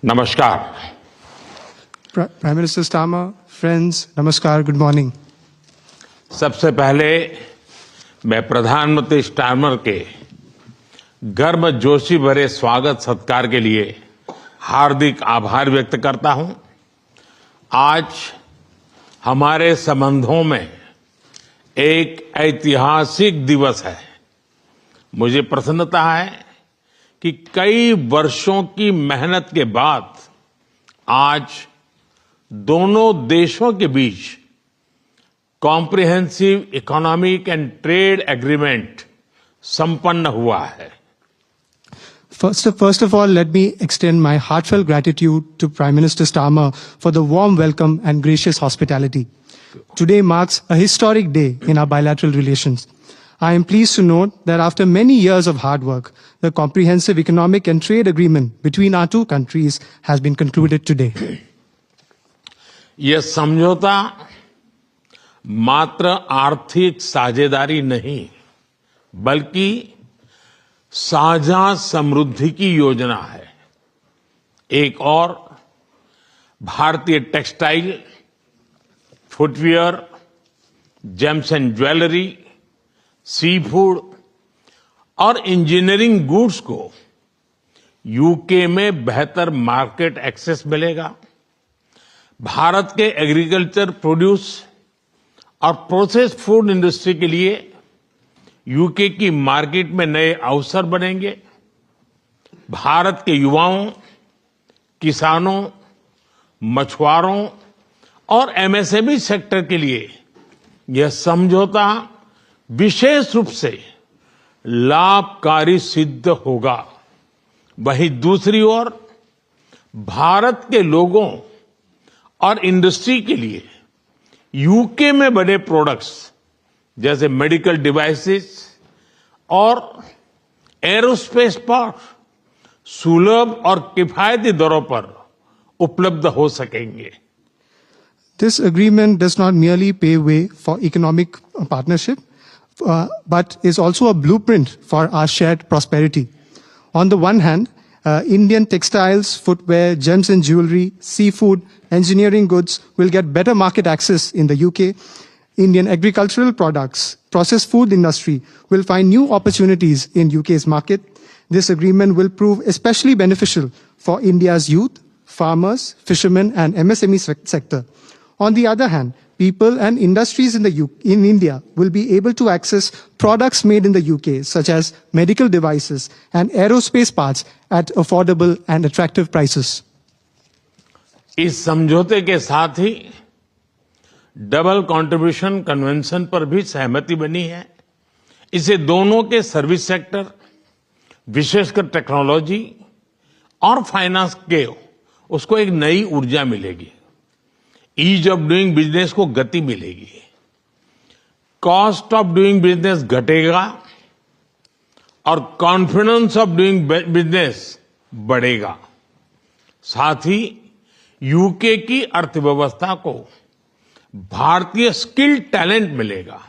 नमस्कार। Prime Minister Starmer, friends, namaskar, good morning. सबसे पहले मैं प्रधानमंत्री स्टार्मर के गर्मजोशी भरे स्वागत सत्कार के लिए हार्दिक आभार व्यक्त करता हूं। आज हमारे संबंधों में एक ऐतिहासिक दिवस है। मुझे प्रसन्नता है कि कई वर्षों की मेहनत के बाद आज दोनों देशों के बीच comprehensive economic and trade agreement संपन्न हुआ है। First of all, let me extend my heartfelt gratitude to Prime Minister Starmer for the warm welcome and gracious hospitality. Today marks a historic day in our bilateral relations. I am pleased to note that after many years of hard work, the comprehensive economic and trade agreement between our two countries has been concluded today. यह समझौता मात्र आर्थिक साझेदारी नहीं, बल्कि साझा समृद्धि की योजना है। एक और भारतीय textile, footwear, gems and jewellery, sea food और इंजीनियरिंग गुड्स को यूके में बेहतर मार्केट एक्सेस मिलेगा। भारत के एग्रीकल्चर प्रोड्यूस और प्रोसेस्ड फूड इंडस्ट्री के लिए यूके की मार्केट में नए अवसर बनेंगे। भारत के युवाओं, किसानों, मछुआरों और एमएसएमई सेक्टर के लिए यह समझौता विशेष रूप से लाभकारी सिद्ध होगा। वहीं दूसरी ओर भारत के लोगों और इंडस्ट्री के लिए यूके में बने प्रोडक्ट्स जैसे मेडिकल डिवाइसेस और एरोस्पेस पार्ट सुलभ और किफायती दरों पर उपलब्ध हो सकेंगे। This agreement does not merely pave way for economic partnership, but is also a blueprint for our shared prosperity. On the one hand, Indian textiles, footwear, gems and jewelry, seafood, engineering goods will get better market access in the UK. Indian agricultural products, processed food industry will find new opportunities in UK's market. This agreement will prove especially beneficial for India's youth, farmers, fishermen and MSME sector. On the other hand, people and industries in India will be able to access products made in the UK, such as medical devices and aerospace parts at affordable and attractive prices. इस समझौते के साथ ही double contribution convention पर भी सहमति बनी है। इसे दोनों के सर्विस सेक्टर, विशेषकर टेक्नोलॉजी और फाइनेंस के उसको एक नई ऊर्जा मिलेगी। ईज ऑफ डूइंग बिजनेस को गति मिलेगी। कॉस्ट ऑफ डूइंग बिजनेस घटेगा और कॉन्फिडेंस ऑफ डूइंग बिजनेस बढ़ेगा। साथ ही यूके की अर्थव्यवस्था को भारतीय स्किल टैलेंट मिलेगा।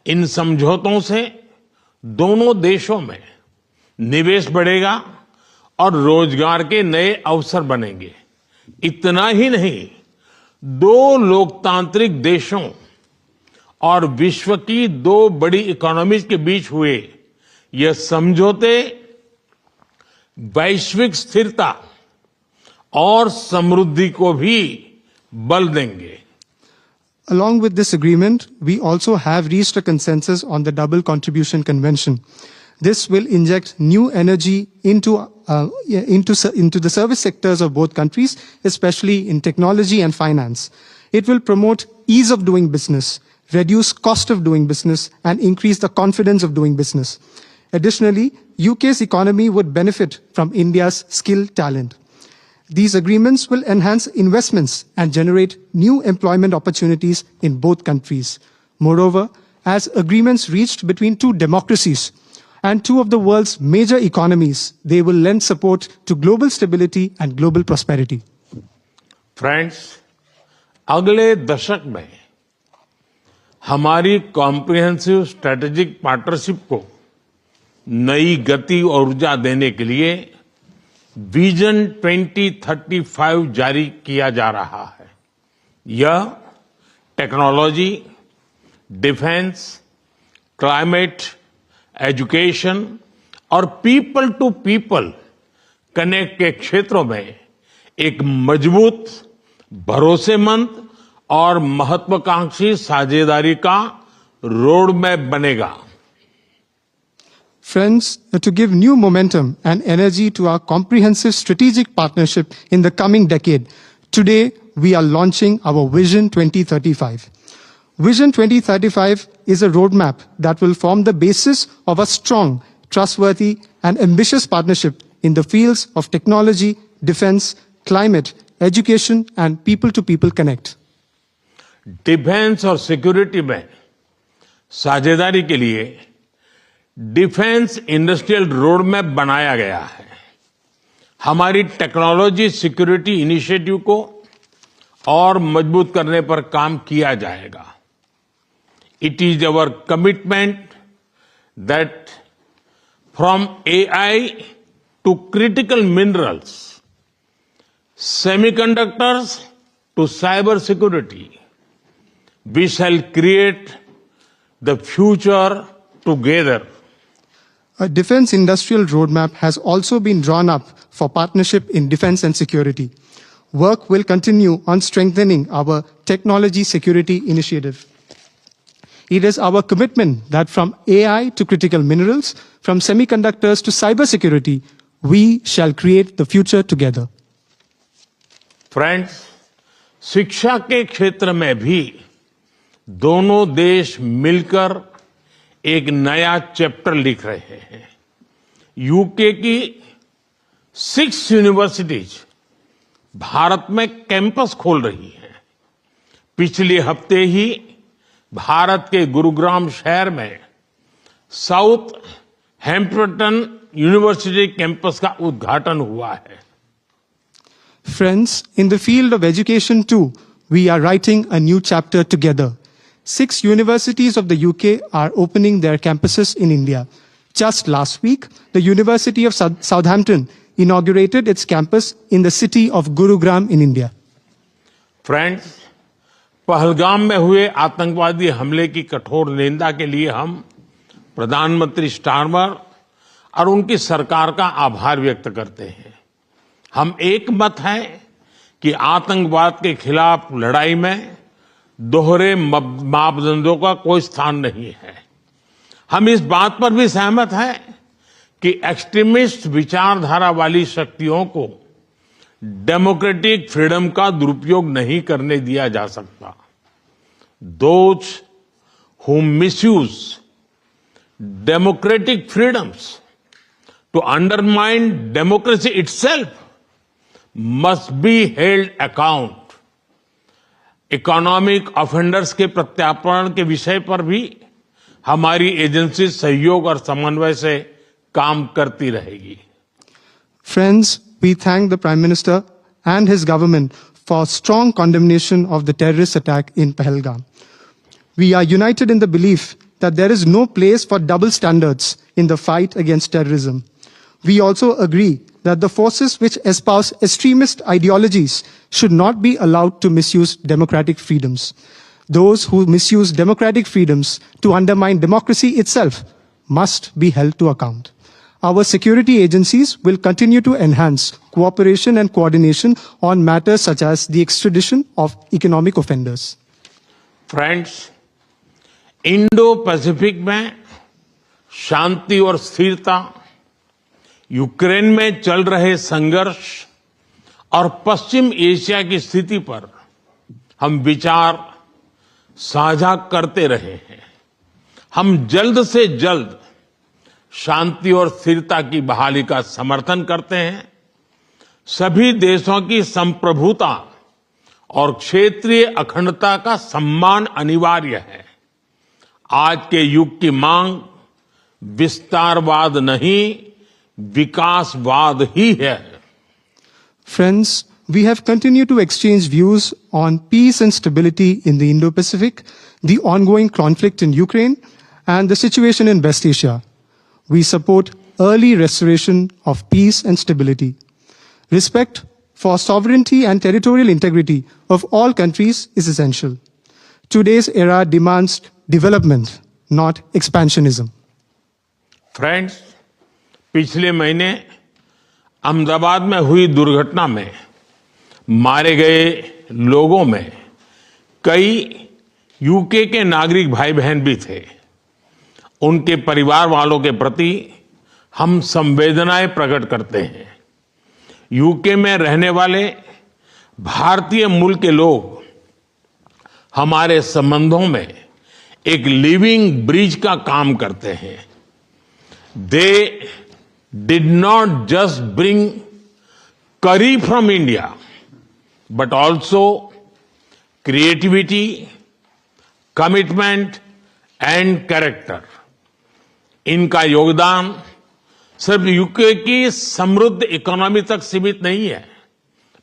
इन समझौतों से दोनों देशों में निवेश बढ़ेगा और रोजगार के नए अवसर बनेंगे। इतना ही नहीं, दो लोकतांत्रिक देशों और विश्व की दो बड़ी इकोनॉमीज के बीच हुए यह समझौते वैश्विक स्थिरता और समृद्धि को भी बल देंगे। Along with this agreement, we also have reached a consensus on the Double Contribution Convention. This will inject new energy into the service sectors of both countries, especially in technology and finance. It will promote ease of doing business, reduce cost of doing business, and increase the confidence of doing business. Additionally, UK's economy would benefit from India's skilled talent. These agreements will enhance investments and generate new employment opportunities in both countries. Moreover, as agreements reached between two democracies and two of the world's major economies, they will lend support to global stability and global prosperity. Friends, अगले दशक में हमारी comprehensive strategic partnership को नई गति और ऊर्जा देने के लिए विजन 2035 जारी किया जा रहा है। यह टेक्नोलॉजी, डिफेंस, क्लाइमेट, एजुकेशन और पीपल टू पीपल कनेक्ट के क्षेत्रों में एक मजबूत, भरोसेमंद और महत्वाकांक्षी साझेदारी का रोड मैप बनेगा। Friends, to give new momentum and energy to our comprehensive strategic partnership in the coming decade, today we are launching our Vision 2035. Vision 2035 is a roadmap that will form the basis of a strong, trustworthy, and ambitious partnership in the fields of technology, defense, climate, education, and people-to-people connect. Defence और security में साझेदारी के लिए defence industrial road map बनाया गया है। हमारी technology security initiative को और मजबूत करने पर काम किया जाएगा। It is our commitment that from AI to critical minerals, semiconductors to cyber security, we shall create the future together. A defense industrial roadmap has also been drawn up for partnership in defense and security. Work will continue on strengthening our technology security initiative. It is our commitment that from AI to critical minerals, from semiconductors to cybersecurity, we shall create the future together. Friends, शिक्षा के क्षेत्र में भी दोनों देश मिलकर एक नया चैप्टर लिख रहे हैं। यूके की 6 यूनिवर्सिटीज भारत में कैंपस खोल रही हैं। पिछले हफ्ते ही भारत के गुरुग्राम शहर में साउथ हैम्पटन यूनिवर्सिटी कैंपस का उद्घाटन हुआ है। Friends, in the field of education too, we are writing a new chapter together. 6 universities of the UK are opening their campuses in India. Just last week, the University of Southampton inaugurated its campus in the city of Gurugram in India. Friends, Pahalgam में हुए आतंकवादी हमले की कठोर निंदा के लिए हम प्रधानमंत्री स्टारमर और उनकी सरकार का आभार व्यक्त करते हैं। हम एक मत हैं कि आतंकवाद के खिलाफ लड़ाई में दोहरे मापदंडों का कोई स्थान नहीं है। हम इस बात पर भी सहमत हैं कि एक्सट्रीमिस्ट विचारधारा वाली शक्तियों को डेमोक्रेटिक फ्रीडम का दुरुपयोग नहीं करने दिया जा सकता। Those who misuse democratic freedoms to undermine democracy itself must be held account. Economic offenders के प्रत्यार्पण के विषय पर भी हमारी एजेंसी सहयोग और समन्वय से काम करती रहेगी। Friends, we thank the Prime Minister and his government for strong condemnation of the terrorist attack in Pahalgam. We are united in the belief that there is no place for double standards in the fight against terrorism. We also agree that the forces which espouse extremist ideologies should not be allowed to misuse democratic freedoms. Those who misuse democratic freedoms to undermine democracy itself must be held to account. Our security agencies will continue to enhance cooperation and coordination on matters such as the extradition of economic offenders. Friends, Indo Pacific में शांति और स्थिरता, Ukraine में चल रहे संघर्ष और पश्चिम Asia की स्थिति पर हम विचार साझा करते रहे हैं। हम जल्द से जल्द शांति और स्थिरता की बहाली का समर्थन करते हैं। सभी देशों की संप्रभुता और क्षेत्रीय अखंडता का सम्मान अनिवार्य है। आज के युग की मांग विस्तारवाद नहीं, विकासवाद ही है। Friends, we have continued to exchange views on peace and stability in the Indo-Pacific, the ongoing conflict in Ukraine, and the situation in West Asia. We support early restoration of peace and stability. Respect for sovereignty and territorial integrity of all countries is essential. Today's era demands development, not expansionism. Friends, पिछले महीने अहमदाबाद में हुई दुर्घटना में मारे गए लोगों में कई यूके के नागरिक भाई बहन भी थे। उनके परिवार वालों के प्रति हम संवेदनाएं प्रकट करते हैं। यूके में रहने वाले भारतीय मूल के लोग हमारे संबंधों में एक लिविंग ब्रिज का काम करते हैं। They did not just bring curry from India, but also creativity, commitment and character. इनका योगदान सिर्फ यूके की समृद्ध इकोनॉमी तक सीमित नहीं है,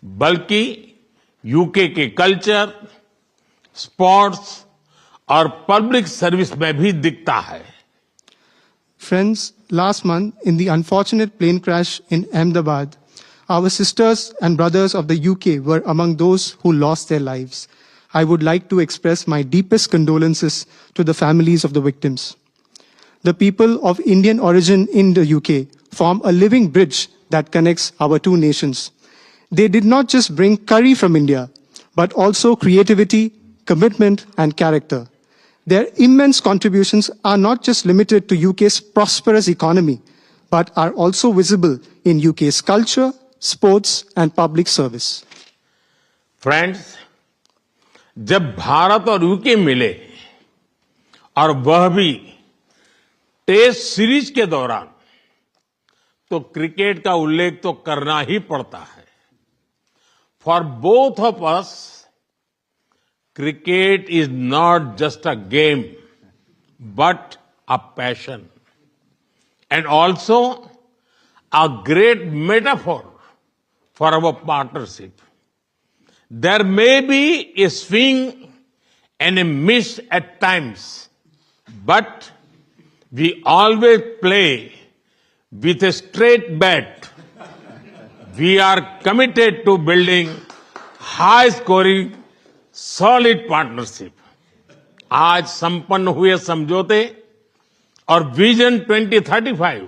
बल्कि यूके के कल्चर, स्पोर्ट्स और पब्लिक सर्विस में भी दिखता है। Friends, last month in the unfortunate plane crash in Ahmedabad, our sisters and brothers of the UK were among those who lost their lives. I would like to express my deepest condolences to the families of the victims. The people of Indian origin in the UK form a living bridge that connects our two nations. They did not just bring curry from India, but also creativity, commitment, and character. Their immense contributions are not just limited to UK's prosperous economy, but are also visible in UK's culture, sports, and public service. Friends, जब भारत और UK मिले और वह भी test series के दौरान, तो cricket का उल्लेख तो करना ही पड़ता है। For both of us, cricket is not just a game, but a passion, and also a great metaphor for our partnership. There may be a swing and a miss at times, but we always play with a straight bat. We are committed to building high-scoring solid partnership. आज संपन्न हुए समझौते और vision 2035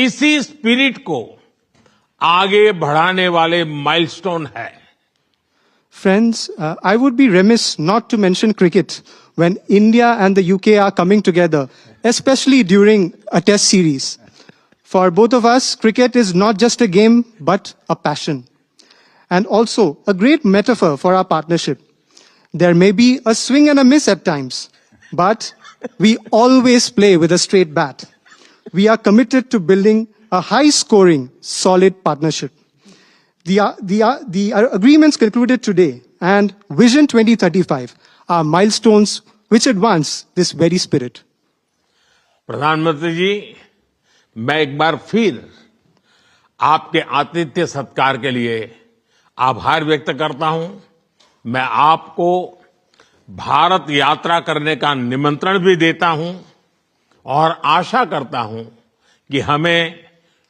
इसी spirit को आगे बढ़ाने वाले माइलस्टोन है। Friends, I would be remiss not to mention cricket when India and the UK are coming together, especially during a test series. For both of us, cricket is not just a game, but a passion. And also a great metaphor for our partnership. There may be a swing and a miss at times, but we always play with a straight bat. We are committed to building a high-scoring, solid partnership. The agreements concluded today and Vision 2035 are milestones which advance this very spirit. प्रधानमंत्री जी, मैं एक बार फिर आपके आतिथ्य सत्कार के लिए आभार व्यक्त करता हूं। मैं आपको भारत यात्रा करने का निमंत्रण भी देता हूं और आशा करता हूं कि हमें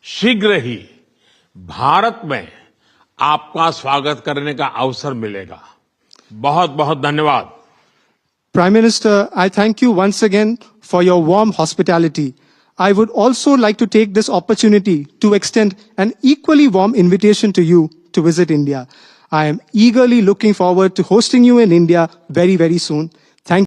शीघ्र ही भारत में आपका स्वागत करने का अवसर मिलेगा। बहुत बहुत धन्यवाद। Prime Minister, I thank you once again for your warm hospitality. I would also like to take this opportunity to extend an equally warm invitation to you to visit India. I am eagerly looking forward to hosting you in India very, very soon. Thank you.